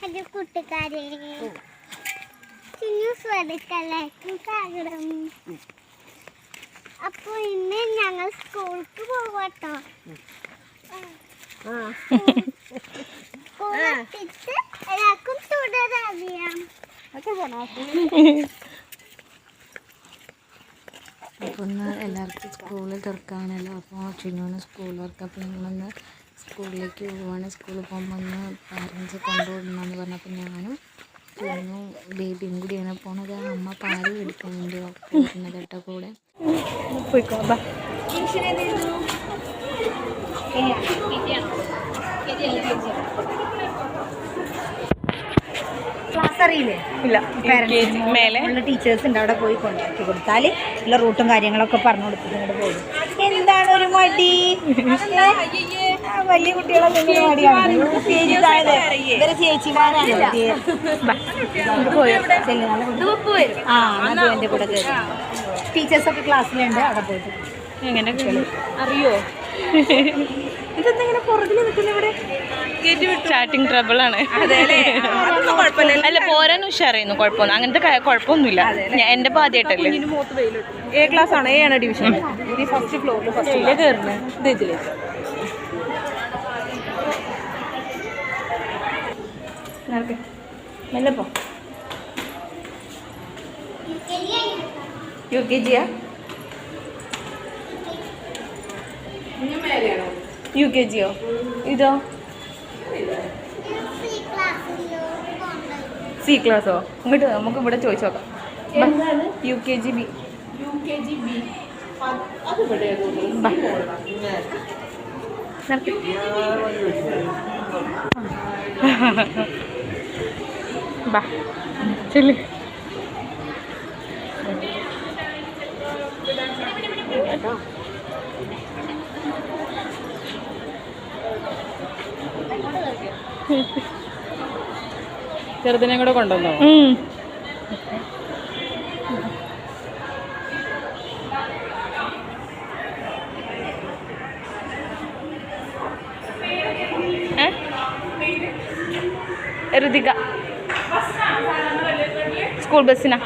അത് കൂട്ടുകാരെ സ്വാഗതം. അപ്പൊ ഇന്ന് ഞങ്ങൾ സ്കൂൾക്ക് പോവാട്ടോ. എല്ലാവർക്കും തുടരാം. അപ്പോൾ ഒന്ന് എല്ലാവർക്കും സ്കൂളിൽ തുറക്കാണല്ലോ. അപ്പോൾ ചിന്നുവിന് സ്കൂൾ തുറക്കാം. അപ്പോൾ ഞങ്ങളൊന്ന് സ്കൂളിലേക്ക് പോവുകയാണ്. സ്കൂളിൽ പോകുമ്പോൾ ഒന്ന് പാരൻസ് കൊണ്ടുവിടണമെന്ന് പറഞ്ഞപ്പോൾ ഞാനും ചിന്നു ബേബിയും കൂടിയാണ് പോണത്. അമ്മ പാല് പിടിക്കുന്നുണ്ട് പോകുന്നത് കേട്ടോ കൂടെ. ക്ലാസ് അറിയില്ലേ? ഇല്ല. മേലെ ഉള്ള ടീച്ചേഴ്സ് ഉണ്ട്, അവിടെ പോയി കൊണ്ടാക്കി കൊടുത്താൽ ഉള്ള റൂട്ടും കാര്യങ്ങളൊക്കെ പറഞ്ഞു കൊടുത്തിട്ട് ഇങ്ങോട്ട് പോകും. എന്താണ് ഒരു മടി? വലിയ കുട്ടികളെ മടിയാണ്. ഇവരെ ചേച്ചിമാരാണ്. എൻ്റെ കൂടെ ടീച്ചേഴ്സൊക്കെ ക്ലാസ്സിലുണ്ട്, അവിടെ പോയിട്ട്. എങ്ങനെ അറിയോ? ഇതെന്തെങ്കിലും പുറകിൽ നിൽക്കുന്ന ഇവിടെ സ്റ്റാർട്ടിങ് ട്രബിളാണ്. അല്ല പോരാൻ ഉഷാറായിരുന്നു, കുഴപ്പമൊന്നും അങ്ങനത്തെ കുഴപ്പമൊന്നുമില്ല. എന്റെ പാതിയായിട്ടല്ലേ. എ ക്ലാസ് ആണ്, എ ആണ് ഡിവിഷൻ. ഫസ്റ്റ് ഫ്ലോറിൽ കയറുന്നത് ഇതില്. മെല്ലപ്പോ UKG UKGയോ? ഇതോ സി ക്ലാസ്സോ? ഇങ്ങോട്ട് നമുക്ക് ഇവിടെ ചോദിച്ചു നോക്കാം. UKG B. ബാ ചെല്ലു. ചെറുതിനെ കൂടെ കൊണ്ടുവന്നോ? ഋതിക സ്കൂൾ ബസ്സിനാ.